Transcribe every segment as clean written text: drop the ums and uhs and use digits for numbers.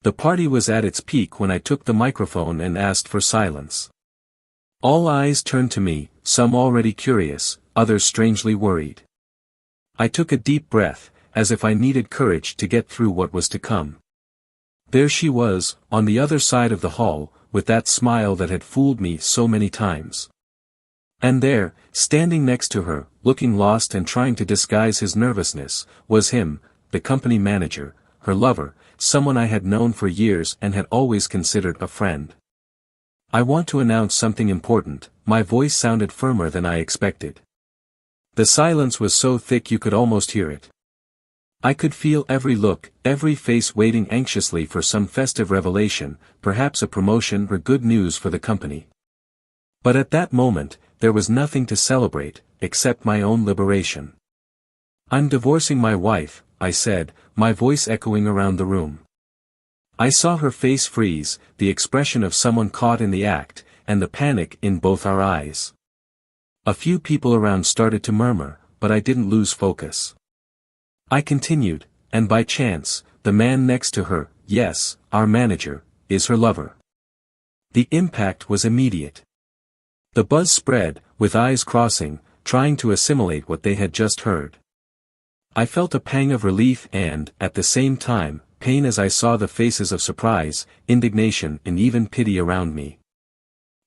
The party was at its peak when I took the microphone and asked for silence. All eyes turned to me, some already curious, others strangely worried. I took a deep breath, as if I needed courage to get through what was to come. There she was, on the other side of the hall, with that smile that had fooled me so many times. And there, standing next to her, looking lost and trying to disguise his nervousness, was him, the company manager, her lover, someone I had known for years and had always considered a friend. "I want to announce something important," my voice sounded firmer than I expected. The silence was so thick you could almost hear it. I could feel every look, every face waiting anxiously for some festive revelation, perhaps a promotion or good news for the company. But at that moment, there was nothing to celebrate, except my own liberation. "I'm divorcing my wife," I said, my voice echoing around the room. I saw her face freeze, the expression of someone caught in the act, and the panic in both our eyes. A few people around started to murmur, but I didn't lose focus. I continued, "And by chance, the man next to her, yes, our manager, is her lover." The impact was immediate. The buzz spread, with eyes crossing, trying to assimilate what they had just heard. I felt a pang of relief and, at the same time, pain as I saw the faces of surprise, indignation and even pity around me.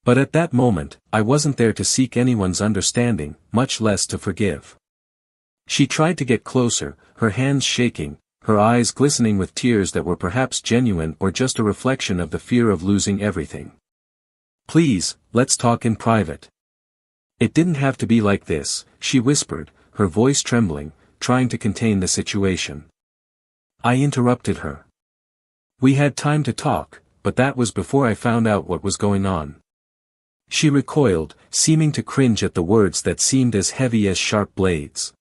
But at that moment, I wasn't there to seek anyone's understanding, much less to forgive. She tried to get closer, her hands shaking, her eyes glistening with tears that were perhaps genuine or just a reflection of the fear of losing everything. "Please, let's talk in private. It didn't have to be like this," she whispered, her voice trembling, trying to contain the situation. I interrupted her. "We had time to talk, but that was before I found out what was going on." She recoiled, seeming to cringe at the words that seemed as heavy as sharp blades.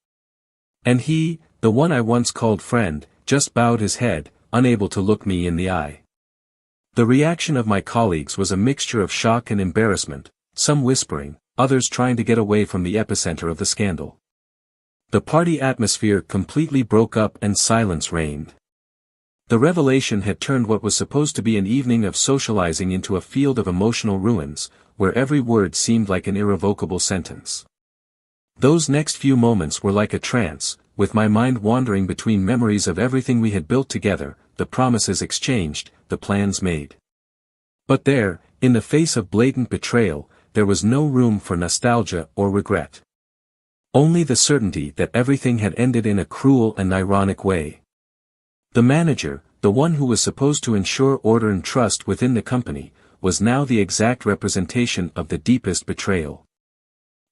And he, the one I once called friend, just bowed his head, unable to look me in the eye. The reaction of my colleagues was a mixture of shock and embarrassment, some whispering, others trying to get away from the epicenter of the scandal. The party atmosphere completely broke up and silence reigned. The revelation had turned what was supposed to be an evening of socializing into a field of emotional ruins, where every word seemed like an irrevocable sentence. Those next few moments were like a trance, with my mind wandering between memories of everything we had built together, the promises exchanged, the plans made. But there, in the face of blatant betrayal, there was no room for nostalgia or regret. Only the certainty that everything had ended in a cruel and ironic way. The manager, the one who was supposed to ensure order and trust within the company, was now the exact representation of the deepest betrayal.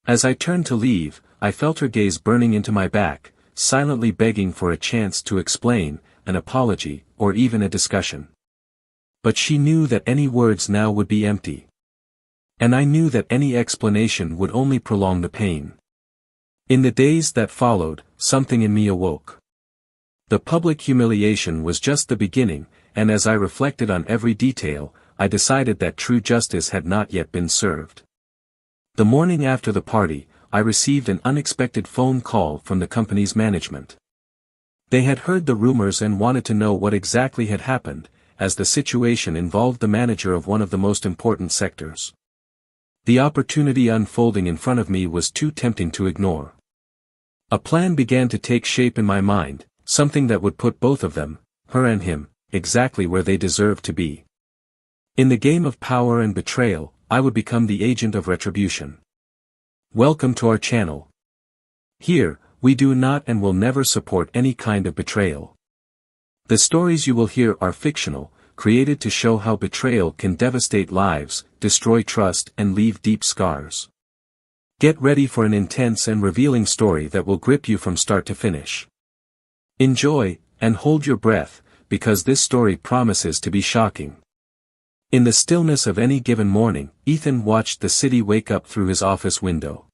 As I turned to leave, I felt her gaze burning into my back, silently begging for a chance to explain, an apology, or even a discussion. But she knew that any words now would be empty. And I knew that any explanation would only prolong the pain. In the days that followed, something in me awoke. The public humiliation was just the beginning, and as I reflected on every detail, I decided that true justice had not yet been served. The morning after the party, I received an unexpected phone call from the company's management. They had heard the rumors and wanted to know what exactly had happened, as the situation involved the manager of one of the most important sectors. The opportunity unfolding in front of me was too tempting to ignore. A plan began to take shape in my mind, something that would put both of them, her and him, exactly where they deserved to be. In the game of power and betrayal, I would become the agent of retribution. Welcome to our channel. Here, we do not and will never support any kind of betrayal. The stories you will hear are fictional, created to show how betrayal can devastate lives, destroy trust and leave deep scars. Get ready for an intense and revealing story that will grip you from start to finish. Enjoy, and hold your breath, because this story promises to be shocking. In the stillness of any given morning, Ethan watched the city wake up through his office window.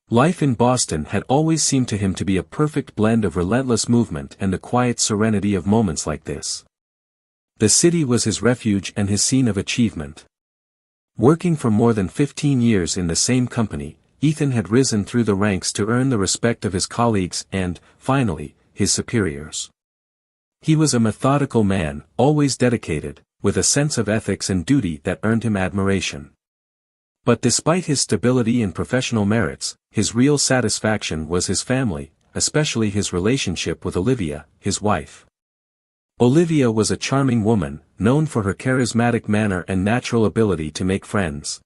Life in Boston had always seemed to him to be a perfect blend of relentless movement and the quiet serenity of moments like this. The city was his refuge and his scene of achievement. Working for more than 15 years in the same company, Ethan had risen through the ranks to earn the respect of his colleagues and, finally, his superiors. He was a methodical man, always dedicated, with a sense of ethics and duty that earned him admiration. But despite his stability and professional merits, his real satisfaction was his family, especially his relationship with Olivia, his wife. Olivia was a charming woman, known for her charismatic manner and natural ability to make friends.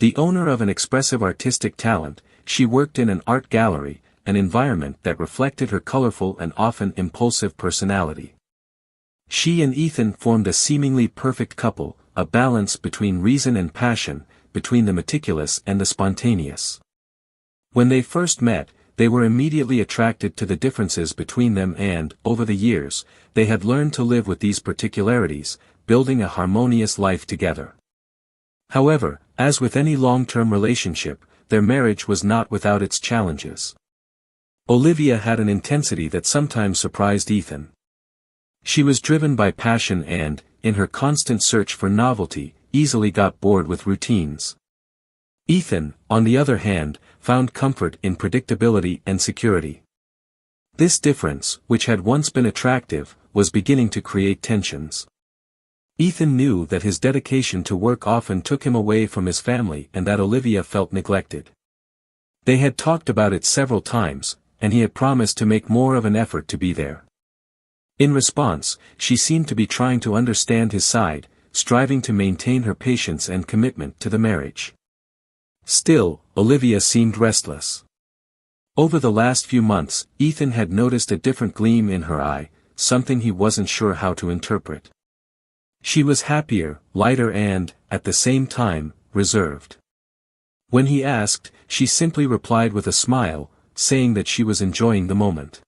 The owner of an expressive artistic talent, she worked in an art gallery, an environment that reflected her colorful and often impulsive personality. She and Ethan formed a seemingly perfect couple, a balance between reason and passion, between the meticulous and the spontaneous. When they first met, they were immediately attracted to the differences between them and, over the years, they had learned to live with these particularities, building a harmonious life together. However, as with any long-term relationship, their marriage was not without its challenges. Olivia had an intensity that sometimes surprised Ethan. She was driven by passion and, in her constant search for novelty, easily got bored with routines. Ethan, on the other hand, found comfort in predictability and security. This difference, which had once been attractive, was beginning to create tensions. Ethan knew that his dedication to work often took him away from his family and that Olivia felt neglected. They had talked about it several times, and he had promised to make more of an effort to be there. In response, she seemed to be trying to understand his side, striving to maintain her patience and commitment to the marriage. Still, Olivia seemed restless. Over the last few months, Ethan had noticed a different gleam in her eye, something he wasn't sure how to interpret. She was happier, lighter and, at the same time, reserved. When he asked, she simply replied with a smile, saying that she was enjoying the moment.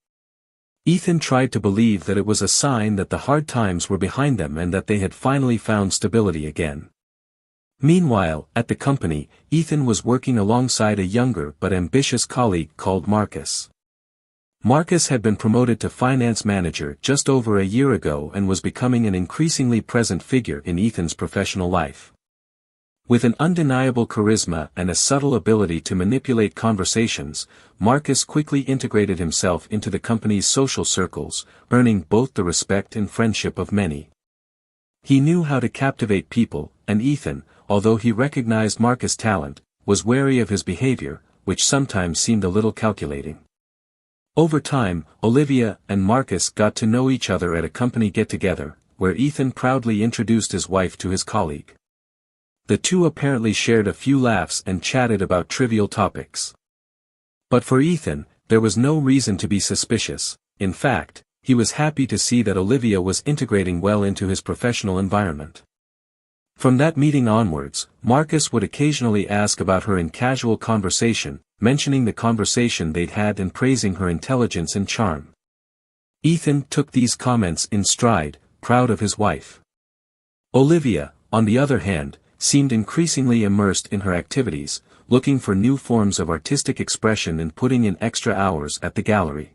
Ethan tried to believe that it was a sign that the hard times were behind them and that they had finally found stability again. Meanwhile, at the company, Ethan was working alongside a younger but ambitious colleague called Marcus. Marcus had been promoted to finance manager just over a year ago and was becoming an increasingly present figure in Ethan's professional life. With an undeniable charisma and a subtle ability to manipulate conversations, Marcus quickly integrated himself into the company's social circles, earning both the respect and friendship of many. He knew how to captivate people, and Ethan, although he recognized Marcus' talent, was wary of his behavior, which sometimes seemed a little calculating. Over time, Olivia and Marcus got to know each other at a company get-together, where Ethan proudly introduced his wife to his colleague. The two apparently shared a few laughs and chatted about trivial topics. But for Ethan, there was no reason to be suspicious. In fact, he was happy to see that Olivia was integrating well into his professional environment. From that meeting onwards, Marcus would occasionally ask about her in casual conversation, mentioning the conversation they'd had and praising her intelligence and charm. Ethan took these comments in stride, proud of his wife. Olivia, on the other hand, seemed increasingly immersed in her activities, looking for new forms of artistic expression and putting in extra hours at the gallery.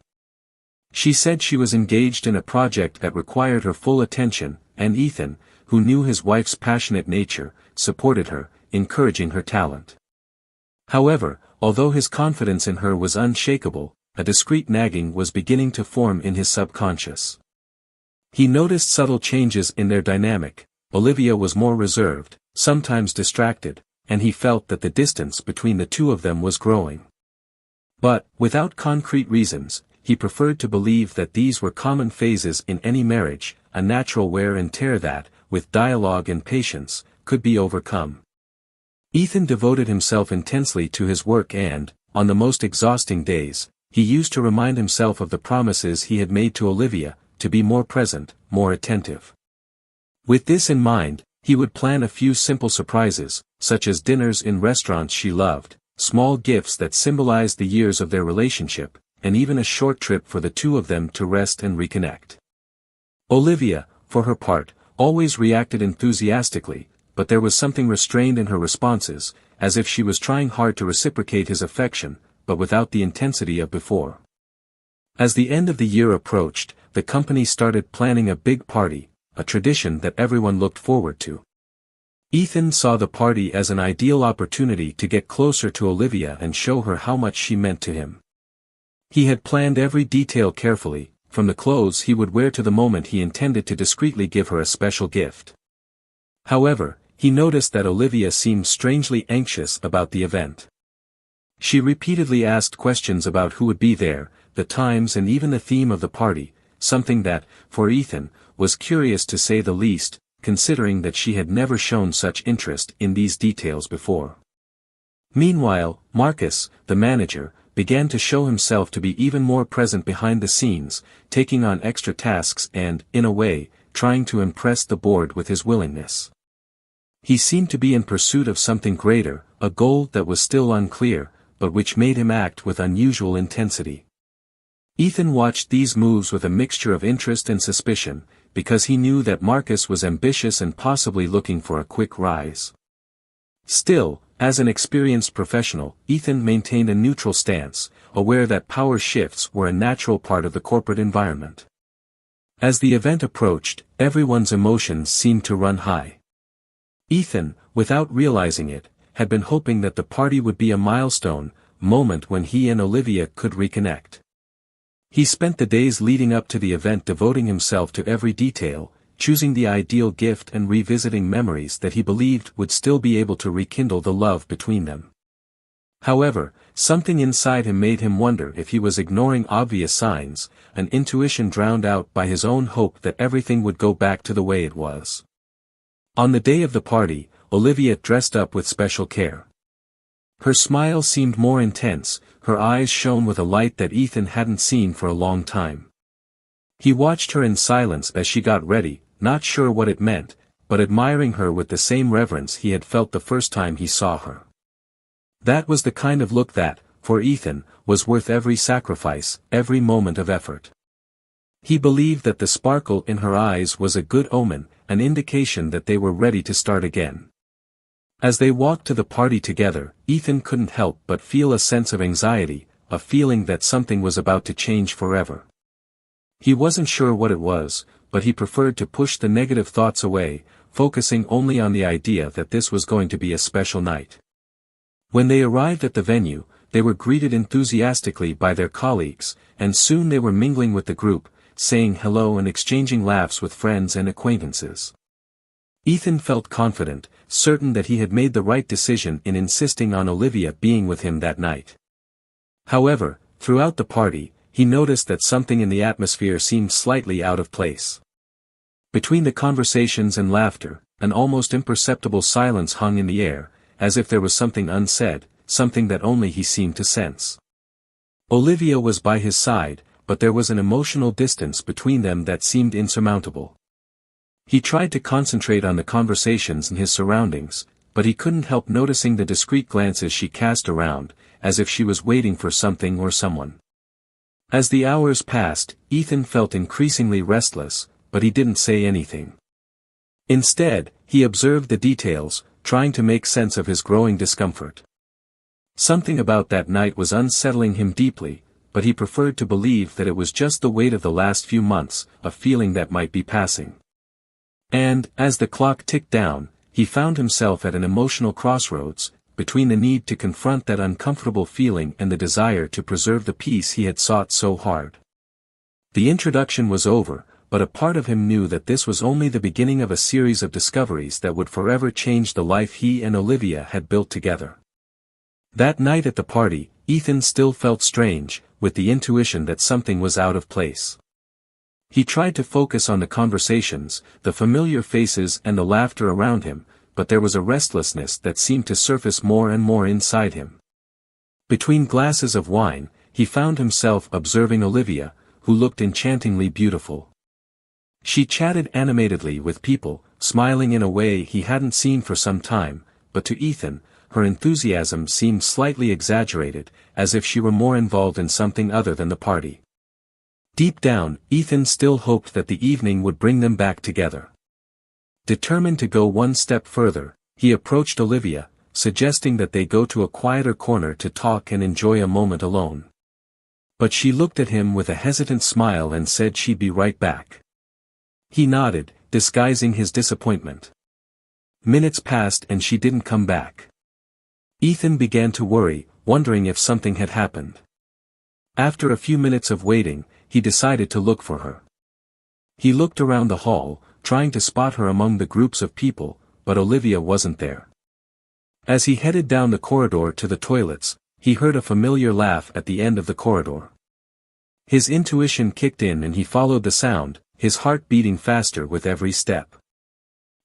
She said she was engaged in a project that required her full attention, and Ethan, who knew his wife's passionate nature, supported her, encouraging her talent. However, although his confidence in her was unshakable, a discreet nagging was beginning to form in his subconscious. He noticed subtle changes in their dynamic. Olivia was more reserved, sometimes distracted, and he felt that the distance between the two of them was growing. But, without concrete reasons, he preferred to believe that these were common phases in any marriage, a natural wear and tear that, with dialogue and patience, could be overcome. Ethan devoted himself intensely to his work and, on the most exhausting days, he used to remind himself of the promises he had made to Olivia, to be more present, more attentive. With this in mind, he would plan a few simple surprises, such as dinners in restaurants she loved, small gifts that symbolized the years of their relationship, and even a short trip for the two of them to rest and reconnect. Olivia, for her part, always reacted enthusiastically, but there was something restrained in her responses, as if she was trying hard to reciprocate his affection, but without the intensity of before. As the end of the year approached, the company started planning a big party, a tradition that everyone looked forward to. Ethan saw the party as an ideal opportunity to get closer to Olivia and show her how much she meant to him. He had planned every detail carefully, from the clothes he would wear to the moment he intended to discreetly give her a special gift. However, he noticed that Olivia seemed strangely anxious about the event. She repeatedly asked questions about who would be there, the times and even the theme of the party, something that, for Ethan, was curious to say the least, considering that she had never shown such interest in these details before. Meanwhile, Marcus, the manager, began to show himself to be even more present behind the scenes, taking on extra tasks and, in a way, trying to impress the board with his willingness. He seemed to be in pursuit of something greater, a goal that was still unclear, but which made him act with unusual intensity. Ethan watched these moves with a mixture of interest and suspicion, because he knew that Marcus was ambitious and possibly looking for a quick rise. Still, as an experienced professional, Ethan maintained a neutral stance, aware that power shifts were a natural part of the corporate environment. As the event approached, everyone's emotions seemed to run high. Ethan, without realizing it, had been hoping that the party would be a milestone moment when he and Olivia could reconnect. He spent the days leading up to the event devoting himself to every detail, choosing the ideal gift and revisiting memories that he believed would still be able to rekindle the love between them. However, something inside him made him wonder if he was ignoring obvious signs, an intuition drowned out by his own hope that everything would go back to the way it was. On the day of the party, Olivia dressed up with special care. Her smile seemed more intense, her eyes shone with a light that Ethan hadn't seen for a long time. He watched her in silence as she got ready, not sure what it meant, but admiring her with the same reverence he had felt the first time he saw her. That was the kind of look that, for Ethan, was worth every sacrifice, every moment of effort. He believed that the sparkle in her eyes was a good omen, an indication that they were ready to start again. As they walked to the party together, Ethan couldn't help but feel a sense of anxiety, a feeling that something was about to change forever. He wasn't sure what it was, but he preferred to push the negative thoughts away, focusing only on the idea that this was going to be a special night. When they arrived at the venue, they were greeted enthusiastically by their colleagues, and soon they were mingling with the group, saying hello and exchanging laughs with friends and acquaintances. Ethan felt confident, certain that he had made the right decision in insisting on Olivia being with him that night. However, throughout the party, he noticed that something in the atmosphere seemed slightly out of place. Between the conversations and laughter, an almost imperceptible silence hung in the air, as if there was something unsaid, something that only he seemed to sense. Olivia was by his side, but there was an emotional distance between them that seemed insurmountable. He tried to concentrate on the conversations and his surroundings, but he couldn't help noticing the discreet glances she cast around, as if she was waiting for something or someone. As the hours passed, Ethan felt increasingly restless, but he didn't say anything. Instead, he observed the details, trying to make sense of his growing discomfort. Something about that night was unsettling him deeply, but he preferred to believe that it was just the weight of the last few months, a feeling that might be passing. And, as the clock ticked down, he found himself at an emotional crossroads, between the need to confront that uncomfortable feeling and the desire to preserve the peace he had sought so hard. The introduction was over, but a part of him knew that this was only the beginning of a series of discoveries that would forever change the life he and Olivia had built together. That night at the party, Ethan still felt strange, with the intuition that something was out of place. He tried to focus on the conversations, the familiar faces and the laughter around him, but there was a restlessness that seemed to surface more and more inside him. Between glasses of wine, he found himself observing Olivia, who looked enchantingly beautiful. She chatted animatedly with people, smiling in a way he hadn't seen for some time, but to Ethan, her enthusiasm seemed slightly exaggerated, as if she were more involved in something other than the party. Deep down, Ethan still hoped that the evening would bring them back together. Determined to go one step further, he approached Olivia, suggesting that they go to a quieter corner to talk and enjoy a moment alone. But she looked at him with a hesitant smile and said she'd be right back. He nodded, disguising his disappointment. Minutes passed and she didn't come back. Ethan began to worry, wondering if something had happened. After a few minutes of waiting, he decided to look for her. He looked around the hall, trying to spot her among the groups of people, but Olivia wasn't there. As he headed down the corridor to the toilets, he heard a familiar laugh at the end of the corridor. His intuition kicked in and he followed the sound, his heart beating faster with every step.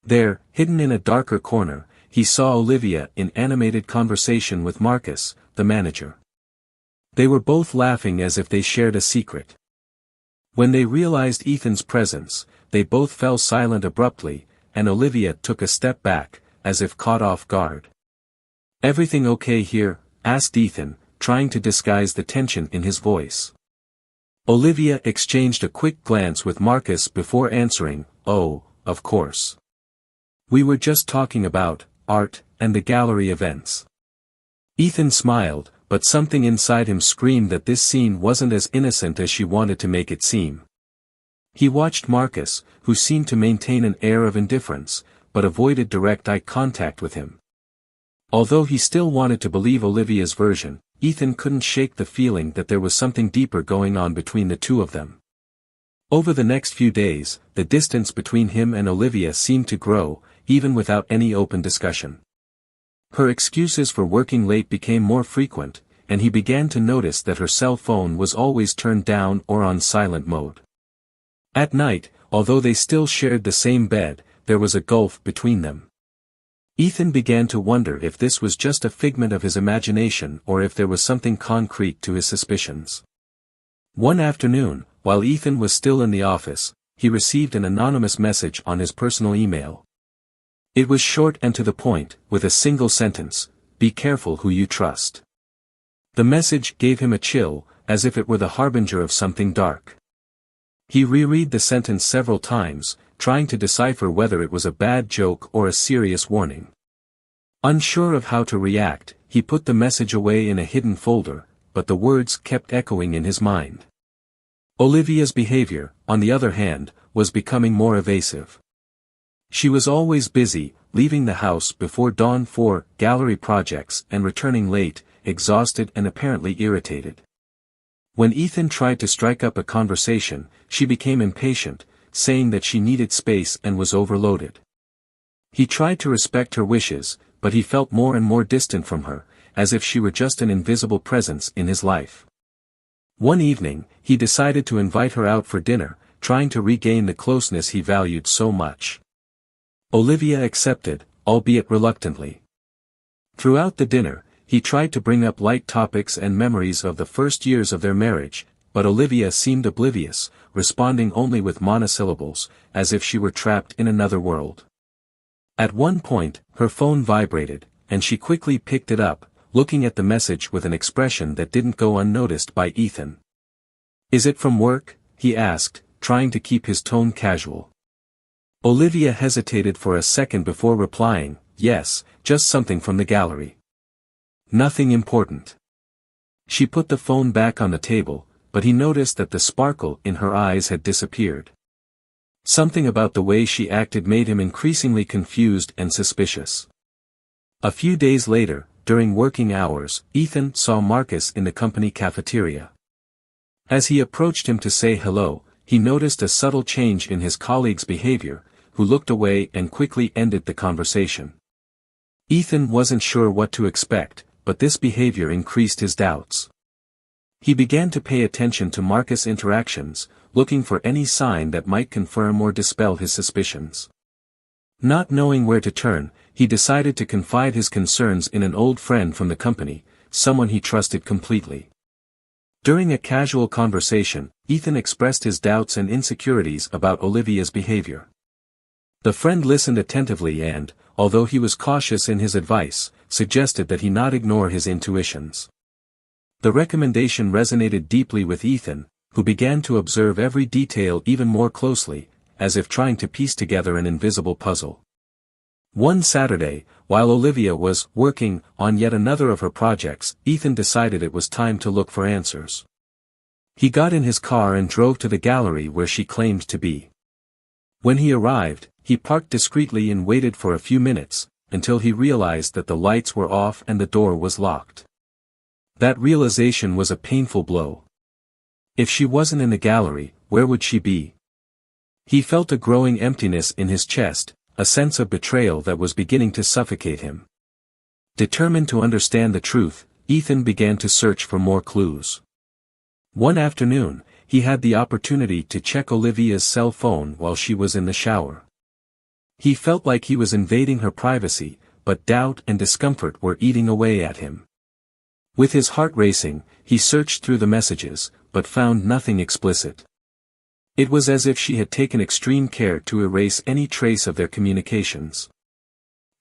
There, hidden in a darker corner, he saw Olivia in animated conversation with Marcus, the manager. They were both laughing as if they shared a secret. When they realized Ethan's presence, they both fell silent abruptly, and Olivia took a step back, as if caught off guard. "Everything okay here?" asked Ethan, trying to disguise the tension in his voice. Olivia exchanged a quick glance with Marcus before answering, "Oh, of course. We were just talking about art and the gallery events." Ethan smiled, but something inside him screamed that this scene wasn't as innocent as she wanted to make it seem. He watched Marcus, who seemed to maintain an air of indifference, but avoided direct eye contact with him. Although he still wanted to believe Olivia's version, Ethan couldn't shake the feeling that there was something deeper going on between the two of them. Over the next few days, the distance between him and Olivia seemed to grow, even without any open discussion. Her excuses for working late became more frequent, and he began to notice that her cell phone was always turned down or on silent mode. At night, although they still shared the same bed, there was a gulf between them. Ethan began to wonder if this was just a figment of his imagination or if there was something concrete to his suspicions. One afternoon, while Ethan was still in the office, he received an anonymous message on his personal email. It was short and to the point, with a single sentence: "Be careful who you trust." The message gave him a chill, as if it were the harbinger of something dark. He reread the sentence several times, trying to decipher whether it was a bad joke or a serious warning. Unsure of how to react, he put the message away in a hidden folder, but the words kept echoing in his mind. Olivia's behavior, on the other hand, was becoming more evasive. She was always busy, leaving the house before dawn for gallery projects and returning late, exhausted and apparently irritated. When Ethan tried to strike up a conversation, she became impatient, saying that she needed space and was overloaded. He tried to respect her wishes, but he felt more and more distant from her, as if she were just an invisible presence in his life. One evening, he decided to invite her out for dinner, trying to regain the closeness he valued so much. Olivia accepted, albeit reluctantly. Throughout the dinner, he tried to bring up light topics and memories of the first years of their marriage, but Olivia seemed oblivious, responding only with monosyllables, as if she were trapped in another world. At one point, her phone vibrated, and she quickly picked it up, looking at the message with an expression that didn't go unnoticed by Ethan. "Is it from work?" he asked, trying to keep his tone casual. Olivia hesitated for a second before replying, "Yes, just something from the gallery. Nothing important." She put the phone back on the table, but he noticed that the sparkle in her eyes had disappeared. Something about the way she acted made him increasingly confused and suspicious. A few days later, during working hours, Ethan saw Marcus in the company cafeteria. As he approached him to say hello, he noticed a subtle change in his colleague's behavior, who looked away and quickly ended the conversation. Ethan wasn't sure what to expect, but this behavior increased his doubts. He began to pay attention to Marcus' interactions, looking for any sign that might confirm or dispel his suspicions. Not knowing where to turn, he decided to confide his concerns in an old friend from the company, someone he trusted completely. During a casual conversation, Ethan expressed his doubts and insecurities about Olivia's behavior. The friend listened attentively and, although he was cautious in his advice, suggested that he not ignore his intuitions. The recommendation resonated deeply with Ethan, who began to observe every detail even more closely, as if trying to piece together an invisible puzzle. One Saturday, while Olivia was working on yet another of her projects, Ethan decided it was time to look for answers. He got in his car and drove to the gallery where she claimed to be. When he arrived, he parked discreetly and waited for a few minutes, until he realized that the lights were off and the door was locked. That realization was a painful blow. If she wasn't in the gallery, where would she be? He felt a growing emptiness in his chest, a sense of betrayal that was beginning to suffocate him. Determined to understand the truth, Ethan began to search for more clues. One afternoon, he had the opportunity to check Olivia's cell phone while she was in the shower. He felt like he was invading her privacy, but doubt and discomfort were eating away at him. With his heart racing, he searched through the messages, but found nothing explicit. It was as if she had taken extreme care to erase any trace of their communications.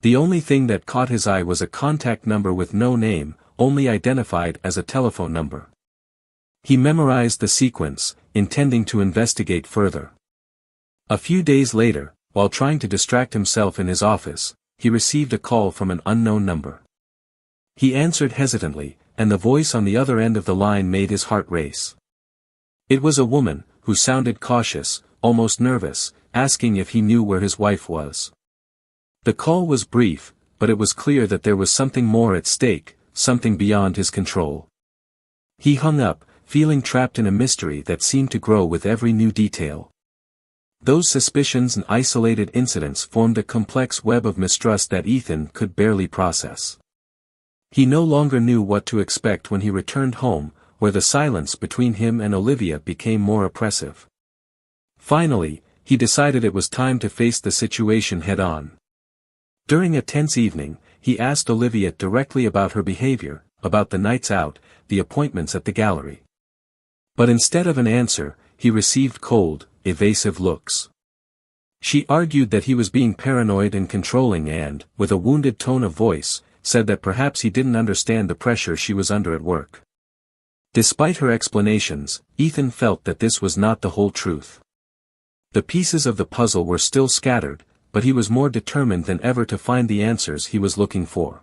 The only thing that caught his eye was a contact number with no name, only identified as a telephone number. He memorized the sequence, intending to investigate further. A few days later, while trying to distract himself in his office, he received a call from an unknown number. He answered hesitantly, and the voice on the other end of the line made his heart race. It was a woman, who sounded cautious, almost nervous, asking if he knew where his wife was. The call was brief, but it was clear that there was something more at stake, something beyond his control. He hung up, feeling trapped in a mystery that seemed to grow with every new detail. Those suspicions and isolated incidents formed a complex web of mistrust that Ethan could barely process. He no longer knew what to expect when he returned home, where the silence between him and Olivia became more oppressive. Finally, he decided it was time to face the situation head-on. During a tense evening, he asked Olivia directly about her behavior, about the nights out, the appointments at the gallery. But instead of an answer, he received cold, evasive looks. She argued that he was being paranoid and controlling and, with a wounded tone of voice, said that perhaps he didn't understand the pressure she was under at work. Despite her explanations, Ethan felt that this was not the whole truth. The pieces of the puzzle were still scattered, but he was more determined than ever to find the answers he was looking for.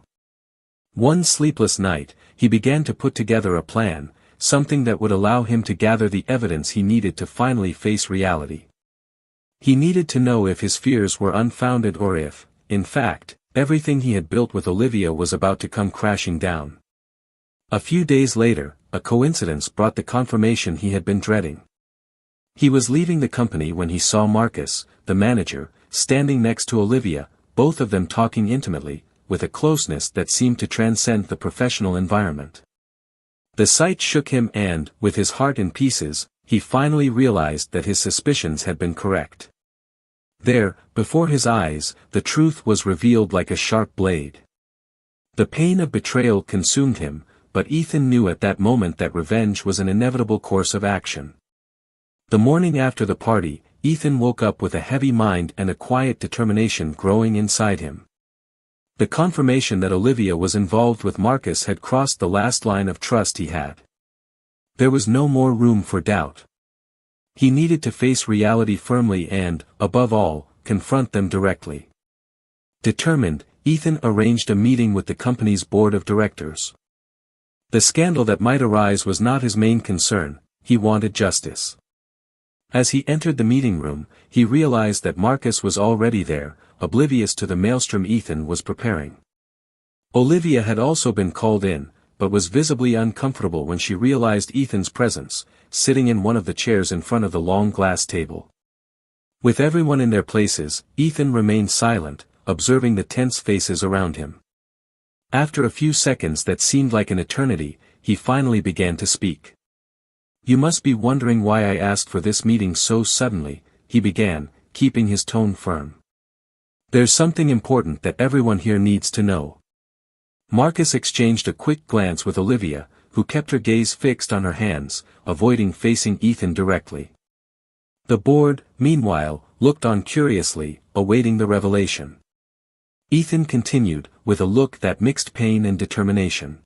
One sleepless night, he began to put together a plan, something that would allow him to gather the evidence he needed to finally face reality. He needed to know if his fears were unfounded or if, in fact, everything he had built with Olivia was about to come crashing down. A few days later, a coincidence brought the confirmation he had been dreading. He was leaving the company when he saw Marcus, the manager, standing next to Olivia, both of them talking intimately, with a closeness that seemed to transcend the professional environment. The sight shook him and, with his heart in pieces, he finally realized that his suspicions had been correct. There, before his eyes, the truth was revealed like a sharp blade. The pain of betrayal consumed him, but Ethan knew at that moment that revenge was an inevitable course of action. The morning after the party, Ethan woke up with a heavy mind and a quiet determination growing inside him. The confirmation that Olivia was involved with Marcus had crossed the last line of trust he had. There was no more room for doubt. He needed to face reality firmly and, above all, confront them directly. Determined, Ethan arranged a meeting with the company's board of directors. The scandal that might arise was not his main concern, he wanted justice. As he entered the meeting room, he realized that Marcus was already there, oblivious to the maelstrom Ethan was preparing. Olivia had also been called in, but was visibly uncomfortable when she realized Ethan's presence, sitting in one of the chairs in front of the long glass table. With everyone in their places, Ethan remained silent, observing the tense faces around him. After a few seconds that seemed like an eternity, he finally began to speak. "You must be wondering why I asked for this meeting so suddenly," he began, keeping his tone firm. "There's something important that everyone here needs to know." Marcus exchanged a quick glance with Olivia, who kept her gaze fixed on her hands, avoiding facing Ethan directly. The board, meanwhile, looked on curiously, awaiting the revelation. Ethan continued, with a look that mixed pain and determination.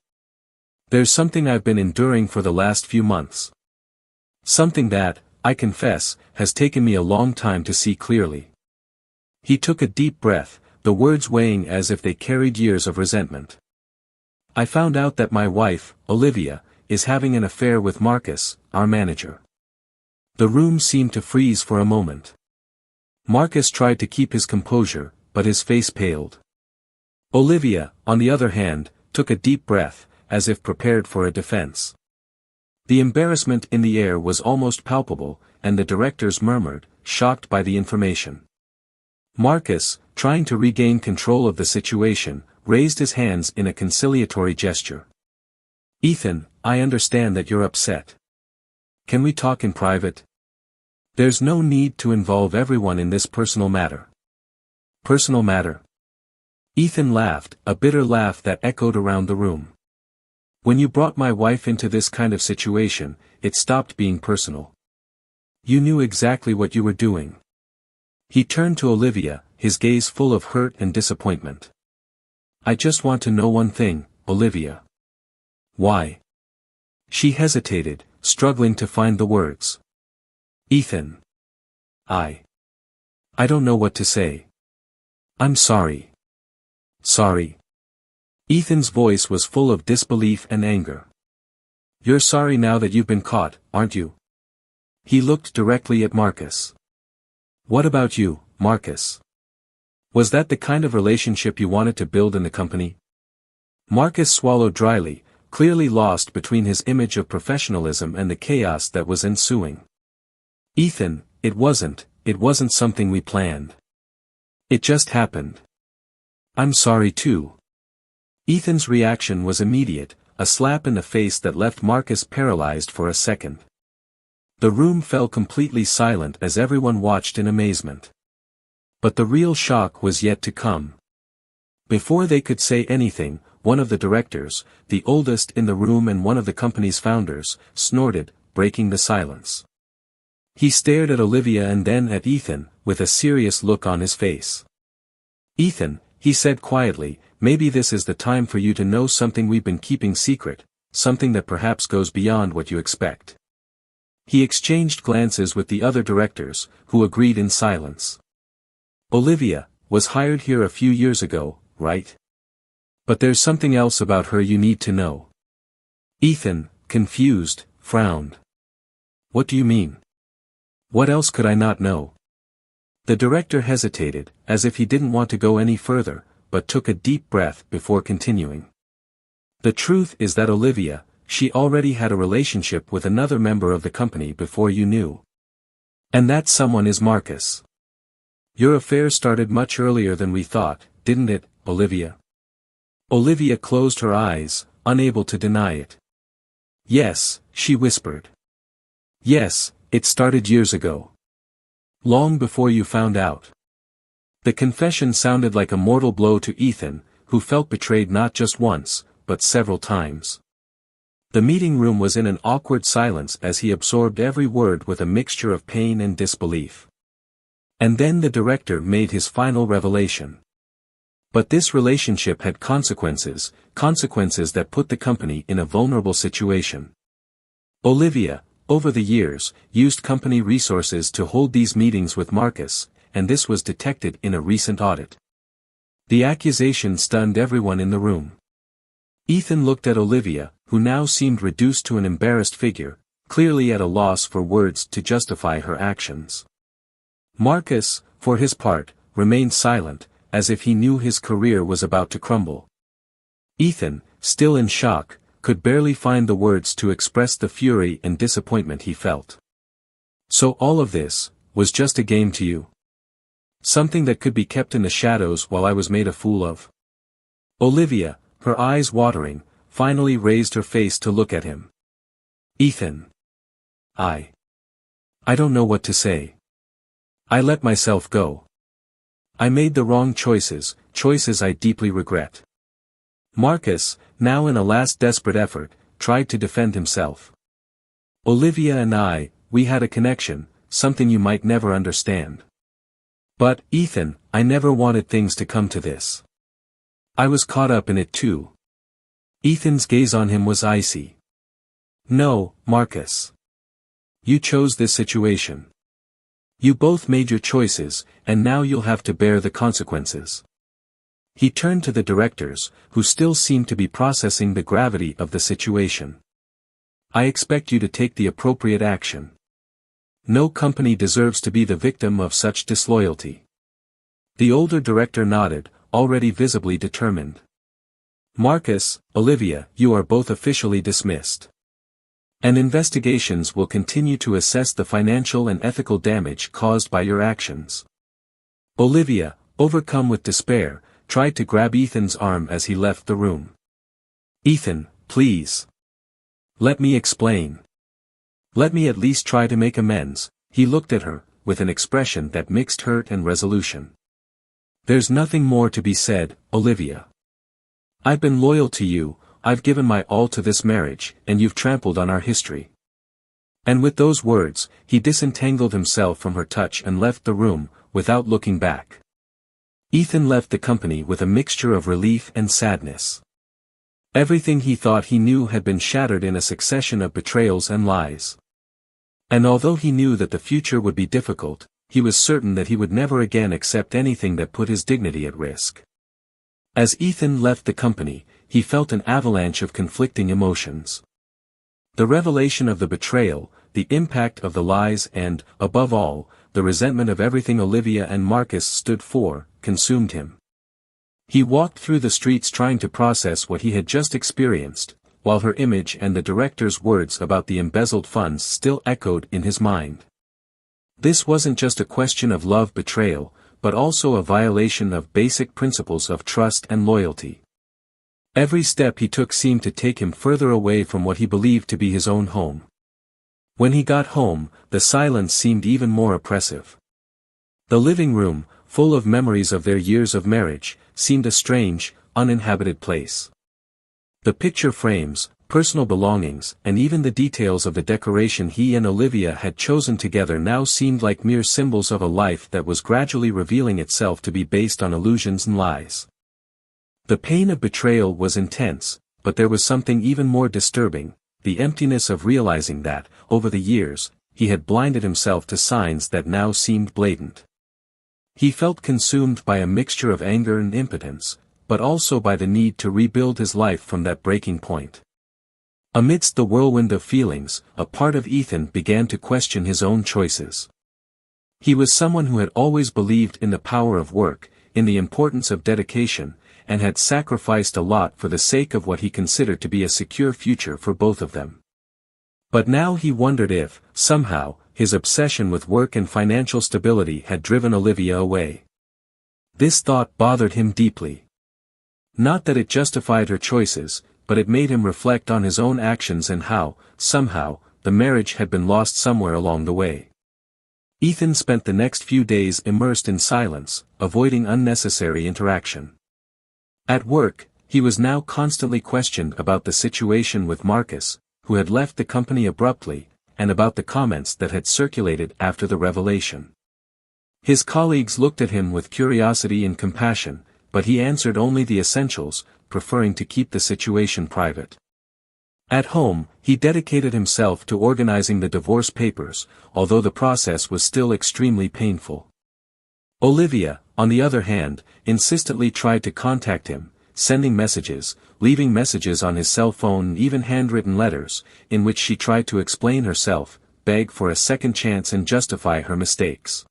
"There's something I've been enduring for the last few months. Something that, I confess, has taken me a long time to see clearly." He took a deep breath, the words weighing as if they carried years of resentment. "I found out that my wife, Olivia, is having an affair with Marcus, our manager." The room seemed to freeze for a moment. Marcus tried to keep his composure, but his face paled. Olivia, on the other hand, took a deep breath, as if prepared for a defense. The embarrassment in the air was almost palpable, and the directors murmured, shocked by the information. Marcus, trying to regain control of the situation, raised his hands in a conciliatory gesture. "Ethan, I understand that you're upset. Can we talk in private? There's no need to involve everyone in this personal matter." "Personal matter?" Ethan laughed, a bitter laugh that echoed around the room. "When you brought my wife into this kind of situation, it stopped being personal. You knew exactly what you were doing." He turned to Olivia, his gaze full of hurt and disappointment. "I just want to know one thing, Olivia." "Why?" She hesitated, struggling to find the words. "Ethan. I don't know what to say. I'm sorry." "Sorry?" Ethan's voice was full of disbelief and anger. "You're sorry now that you've been caught, aren't you?" He looked directly at Marcus. "What about you, Marcus? Was that the kind of relationship you wanted to build in the company?" Marcus swallowed dryly, clearly lost between his image of professionalism and the chaos that was ensuing. "Ethan, it wasn't something we planned. It just happened. I'm sorry too." Ethan's reaction was immediate, a slap in the face that left Marcus paralyzed for a second. The room fell completely silent as everyone watched in amazement. But the real shock was yet to come. Before they could say anything, one of the directors, the oldest in the room and one of the company's founders, snorted, breaking the silence. He stared at Olivia and then at Ethan, with a serious look on his face. "Ethan," he said quietly, "maybe this is the time for you to know something we've been keeping secret, something that perhaps goes beyond what you expect." He exchanged glances with the other directors, who agreed in silence. "Olivia was hired here a few years ago, right? But there's something else about her you need to know." Ethan, confused, frowned. "What do you mean? What else could I not know?" The director hesitated, as if he didn't want to go any further, but took a deep breath before continuing. "The truth is that Olivia, she already had a relationship with another member of the company before you knew. And that someone is Marcus. Your affair started much earlier than we thought, didn't it, Olivia?" Olivia closed her eyes, unable to deny it. "Yes," she whispered. "Yes, it started years ago. Long before you found out." The confession sounded like a mortal blow to Ethan, who felt betrayed not just once, but several times. The meeting room was in an awkward silence as he absorbed every word with a mixture of pain and disbelief. And then the director made his final revelation. But this relationship had consequences that put the company in a vulnerable situation. Olivia, over the years, used company resources to hold these meetings with Marcus, and this was detected in a recent audit. The accusation stunned everyone in the room. Ethan looked at Olivia, who now seemed reduced to an embarrassed figure, clearly at a loss for words to justify her actions. Marcus, for his part, remained silent, as if he knew his career was about to crumble. Ethan, still in shock, could barely find the words to express the fury and disappointment he felt. "So all of this was just a game to you? Something that could be kept in the shadows while I was made a fool of?" Olivia, her eyes watering, finally raised her face to look at him. "Ethan. I don't know what to say. I let myself go. I made the wrong choices I deeply regret." Marcus, now in a last desperate effort, tried to defend himself. "Olivia and we had a connection, something you might never understand. But, Ethan, I never wanted things to come to this. I was caught up in it too." Ethan's gaze on him was icy. "No, Marcus. You chose this situation. You both made your choices, and now you'll have to bear the consequences." He turned to the directors, who still seemed to be processing the gravity of the situation. "I expect you to take the appropriate action. No company deserves to be the victim of such disloyalty." The older director nodded, already visibly determined. "Marcus, Olivia, you are both officially dismissed. And investigations will continue to assess the financial and ethical damage caused by your actions. Olivia, overcome with despair, tried to grab Ethan's arm as he left the room. Ethan, please. Let me explain. Let me at least try to make amends. He looked at her, with an expression that mixed hurt and resolution. There's nothing more to be said, Olivia. I've been loyal to you, I've given my all to this marriage, and you've trampled on our history. And with those words, he disentangled himself from her touch and left the room, without looking back. Ethan left the company with a mixture of relief and sadness. Everything he thought he knew had been shattered in a succession of betrayals and lies. And although he knew that the future would be difficult, he was certain that he would never again accept anything that put his dignity at risk. As Ethan left the company, he felt an avalanche of conflicting emotions. The revelation of the betrayal, the impact of the lies and, above all, the resentment of everything Olivia and Marcus stood for, consumed him. He walked through the streets trying to process what he had just experienced, while her image and the director's words about the embezzled funds still echoed in his mind. This wasn't just a question of love betrayal, but also a violation of basic principles of trust and loyalty. Every step he took seemed to take him further away from what he believed to be his own home. When he got home, the silence seemed even more oppressive. The living room, full of memories of their years of marriage, seemed a strange, uninhabited place. The picture frames, personal belongings, and even the details of the decoration he and Olivia had chosen together now seemed like mere symbols of a life that was gradually revealing itself to be based on illusions and lies. The pain of betrayal was intense, but there was something even more disturbing, the emptiness of realizing that, over the years, he had blinded himself to signs that now seemed blatant. He felt consumed by a mixture of anger and impotence, but also by the need to rebuild his life from that breaking point. Amidst the whirlwind of feelings, a part of Ethan began to question his own choices. He was someone who had always believed in the power of work, in the importance of dedication, and had sacrificed a lot for the sake of what he considered to be a secure future for both of them. But now he wondered if, somehow, his obsession with work and financial stability had driven Olivia away. This thought bothered him deeply. Not that it justified her choices, but it made him reflect on his own actions and how, somehow, the marriage had been lost somewhere along the way. Ethan spent the next few days immersed in silence, avoiding unnecessary interaction. At work, he was now constantly questioned about the situation with Marcus, who had left the company abruptly, and about the comments that had circulated after the revelation. His colleagues looked at him with curiosity and compassion, but he answered only the essentials, preferring to keep the situation private. At home, he dedicated himself to organizing the divorce papers, although the process was still extremely painful. Olivia, on the other hand, insistently tried to contact him, sending messages, leaving messages on his cell phone and even handwritten letters, in which she tried to explain herself, beg for a second chance and justify her mistakes.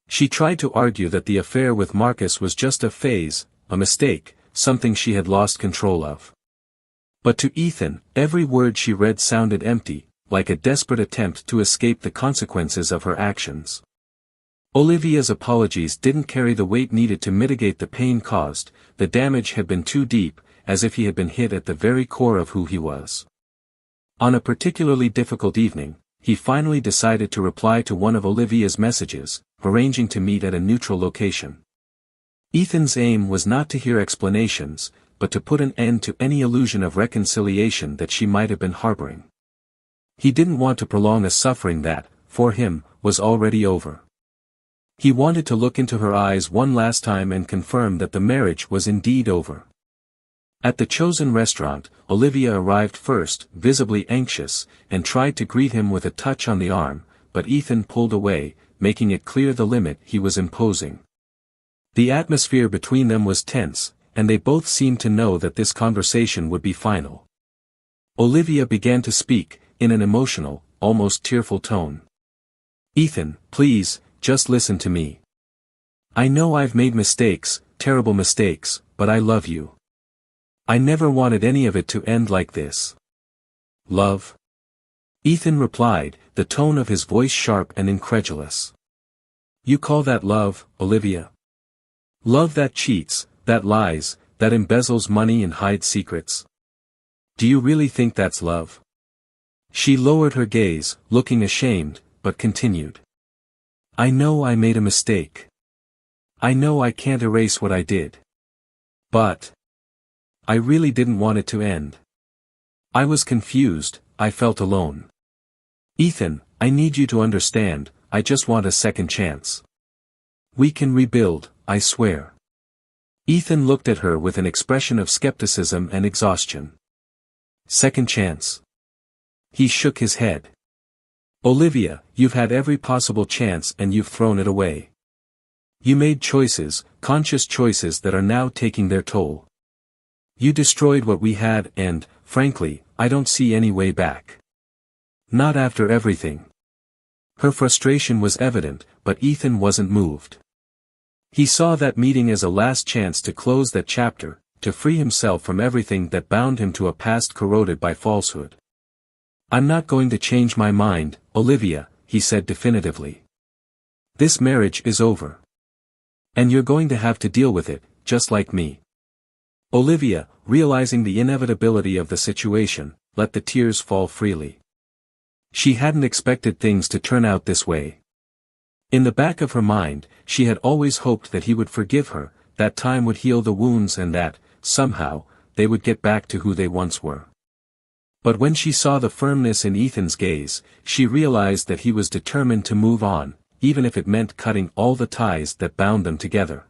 She tried to argue that the affair with Marcus was just a phase, a mistake, something she had lost control of. But to Ethan, every word she read sounded empty, like a desperate attempt to escape the consequences of her actions. Olivia's apologies didn't carry the weight needed to mitigate the pain caused, the damage had been too deep, as if he had been hit at the very core of who he was. On a particularly difficult evening, he finally decided to reply to one of Olivia's messages, arranging to meet at a neutral location. Ethan's aim was not to hear explanations, but to put an end to any illusion of reconciliation that she might have been harboring. He didn't want to prolong a suffering that, for him, was already over. He wanted to look into her eyes one last time and confirm that the marriage was indeed over. At the chosen restaurant, Olivia arrived first, visibly anxious, and tried to greet him with a touch on the arm, but Ethan pulled away, making it clear the limit he was imposing. The atmosphere between them was tense, and they both seemed to know that this conversation would be final. Olivia began to speak, in an emotional, almost tearful tone. "Ethan, please, just listen to me. I know I've made mistakes, terrible mistakes, but I love you. I never wanted any of it to end like this. Love. Ethan replied, the tone of his voice sharp and incredulous. You call that love, Olivia? Love that cheats, that lies, that embezzles money and hides secrets? Do you really think that's love? She lowered her gaze, looking ashamed, but continued. I know I made a mistake. I know I can't erase what I did. But I really didn't want it to end. I was confused, I felt alone. Ethan, I need you to understand, I just want a second chance. We can rebuild, I swear. Ethan looked at her with an expression of skepticism and exhaustion. Second chance. He shook his head. Olivia, you've had every possible chance and you've thrown it away. You made choices, conscious choices that are now taking their toll. You destroyed what we had and, frankly, I don't see any way back. Not after everything. Her frustration was evident, but Ethan wasn't moved. He saw that meeting as a last chance to close that chapter, to free himself from everything that bound him to a past corroded by falsehood. I'm not going to change my mind, Olivia, he said definitively. This marriage is over. And you're going to have to deal with it, just like me. Olivia, realizing the inevitability of the situation, let the tears fall freely. She hadn't expected things to turn out this way. In the back of her mind, she had always hoped that he would forgive her, that time would heal the wounds and that, somehow, they would get back to who they once were. But when she saw the firmness in Ethan's gaze, she realized that he was determined to move on, even if it meant cutting all the ties that bound them together.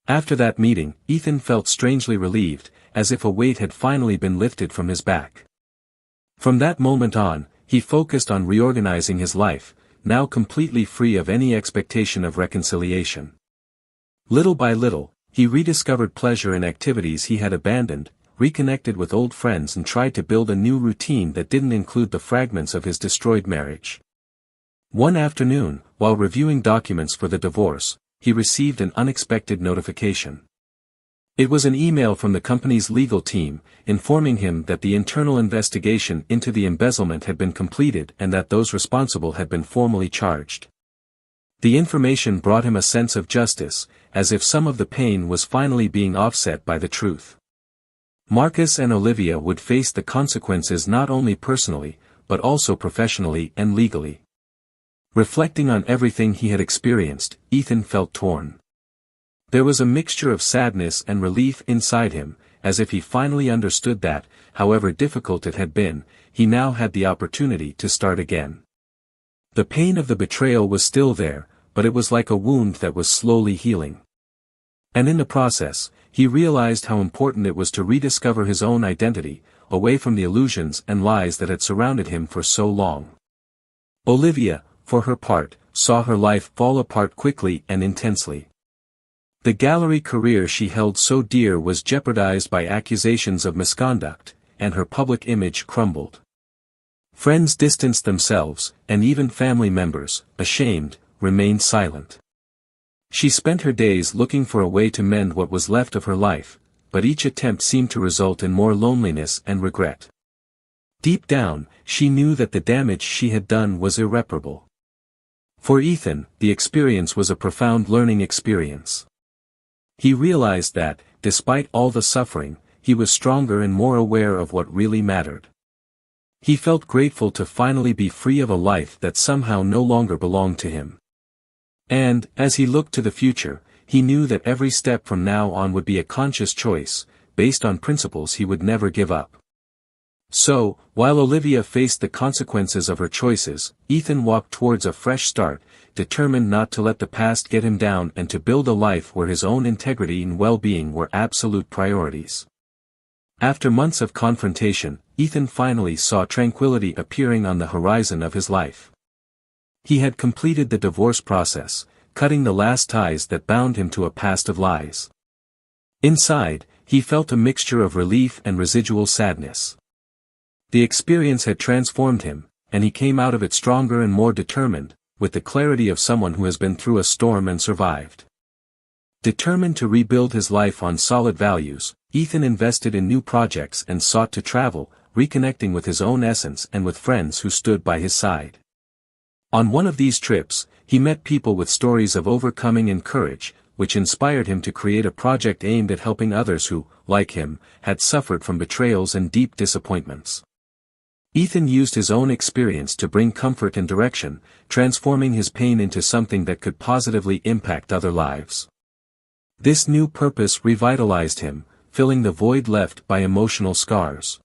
After that meeting, Ethan felt strangely relieved, as if a weight had finally been lifted from his back. From that moment on, he focused on reorganizing his life, now completely free of any expectation of reconciliation. Little by little, he rediscovered pleasure in activities he had abandoned, reconnected with old friends and tried to build a new routine that didn't include the fragments of his destroyed marriage. One afternoon, while reviewing documents for the divorce, he received an unexpected notification. It was an email from the company's legal team, informing him that the internal investigation into the embezzlement had been completed and that those responsible had been formally charged. The information brought him a sense of justice, as if some of the pain was finally being offset by the truth. Marcus and Olivia would face the consequences not only personally, but also professionally and legally. Reflecting on everything he had experienced, Ethan felt torn. There was a mixture of sadness and relief inside him, as if he finally understood that, however difficult it had been, he now had the opportunity to start again. The pain of the betrayal was still there, but it was like a wound that was slowly healing. And in the process, he realized how important it was to rediscover his own identity, away from the illusions and lies that had surrounded him for so long. Olivia, for her part, saw her life fall apart quickly and intensely. The gallery career she held so dear was jeopardized by accusations of misconduct, and her public image crumbled. Friends distanced themselves, and even family members, ashamed, remained silent. She spent her days looking for a way to mend what was left of her life, but each attempt seemed to result in more loneliness and regret. Deep down, she knew that the damage she had done was irreparable. For Ethan, the experience was a profound learning experience. He realized that, despite all the suffering, he was stronger and more aware of what really mattered. He felt grateful to finally be free of a life that somehow no longer belonged to him. And, as he looked to the future, he knew that every step from now on would be a conscious choice, based on principles he would never give up. So, while Olivia faced the consequences of her choices, Ethan walked towards a fresh start, determined not to let the past get him down and to build a life where his own integrity and well-being were absolute priorities. After months of confrontation, Ethan finally saw tranquility appearing on the horizon of his life. He had completed the divorce process, cutting the last ties that bound him to a past of lies. Inside, he felt a mixture of relief and residual sadness. The experience had transformed him, and he came out of it stronger and more determined, with the clarity of someone who has been through a storm and survived. Determined to rebuild his life on solid values, Ethan invested in new projects and sought to travel, reconnecting with his own essence and with friends who stood by his side. On one of these trips, he met people with stories of overcoming and courage, which inspired him to create a project aimed at helping others who, like him, had suffered from betrayals and deep disappointments. Ethan used his own experience to bring comfort and direction, transforming his pain into something that could positively impact other lives. This new purpose revitalized him, filling the void left by emotional scars.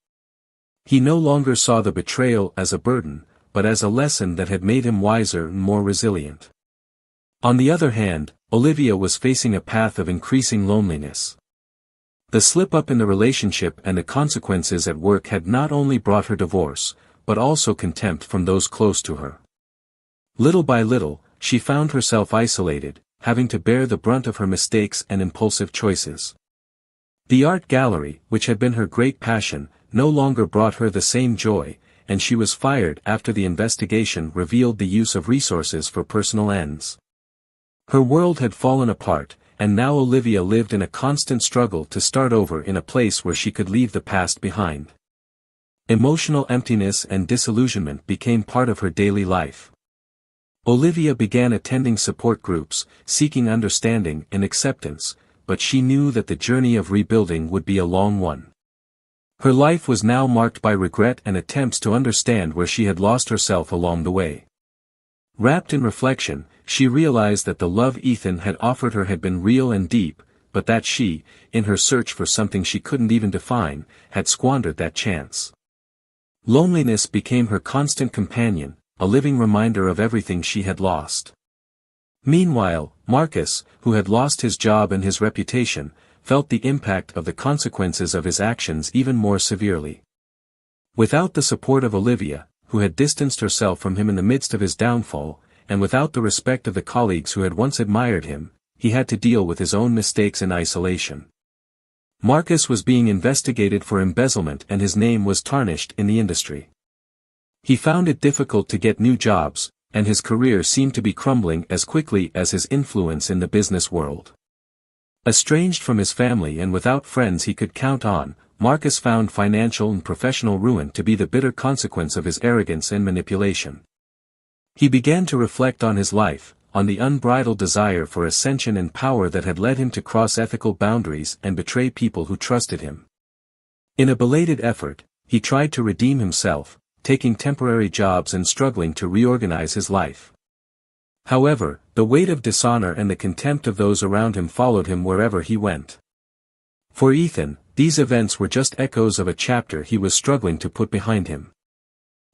He no longer saw the betrayal as a burden, but as a lesson that had made him wiser and more resilient. On the other hand, Olivia was facing a path of increasing loneliness. The slip-up in the relationship and the consequences at work had not only brought her divorce, but also contempt from those close to her. Little by little, she found herself isolated, having to bear the brunt of her mistakes and impulsive choices. The art gallery, which had been her great passion, no longer brought her the same joy, and she was fired after the investigation revealed the use of resources for personal ends. Her world had fallen apart, and now Olivia lived in a constant struggle to start over in a place where she could leave the past behind. Emotional emptiness and disillusionment became part of her daily life. Olivia began attending support groups, seeking understanding and acceptance, but she knew that the journey of rebuilding would be a long one. Her life was now marked by regret and attempts to understand where she had lost herself along the way. Wrapped in reflection, she realized that the love Ethan had offered her had been real and deep, but that she, in her search for something she couldn't even define, had squandered that chance. Loneliness became her constant companion, a living reminder of everything she had lost. Meanwhile, Marcus, who had lost his job and his reputation, felt the impact of the consequences of his actions even more severely. Without the support of Olivia, who had distanced herself from him in the midst of his downfall, and without the respect of the colleagues who had once admired him, he had to deal with his own mistakes in isolation. Marcus was being investigated for embezzlement and his name was tarnished in the industry. He found it difficult to get new jobs, and his career seemed to be crumbling as quickly as his influence in the business world. Estranged from his family and without friends he could count on, Marcus found financial and professional ruin to be the bitter consequence of his arrogance and manipulation. He began to reflect on his life, on the unbridled desire for ascension and power that had led him to cross ethical boundaries and betray people who trusted him. In a belated effort, he tried to redeem himself, taking temporary jobs and struggling to reorganize his life. However, the weight of dishonor and the contempt of those around him followed him wherever he went. For Ethan, these events were just echoes of a chapter he was struggling to put behind him.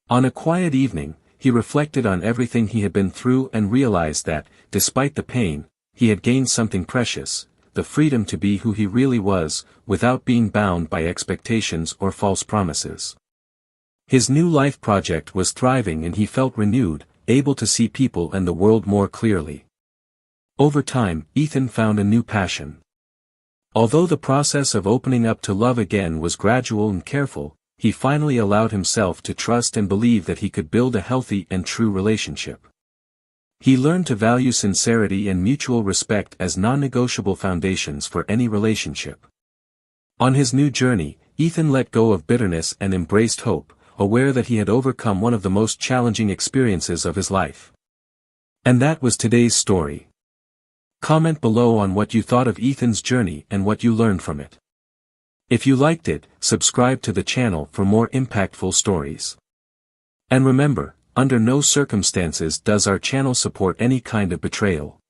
On a quiet evening, he reflected on everything he had been through and realized that, despite the pain, he had gained something precious, the freedom to be who he really was, without being bound by expectations or false promises. His new life project was thriving and he felt renewed, able to see people and the world more clearly. Over time, Ethan found a new passion. Although the process of opening up to love again was gradual and careful, he finally allowed himself to trust and believe that he could build a healthy and true relationship. He learned to value sincerity and mutual respect as non-negotiable foundations for any relationship. On his new journey, Ethan let go of bitterness and embraced hope, aware that he had overcome one of the most challenging experiences of his life. And that was today's story. Comment below on what you thought of Ethan's journey and what you learned from it. If you liked it, subscribe to the channel for more impactful stories. And remember, under no circumstances does our channel support any kind of betrayal.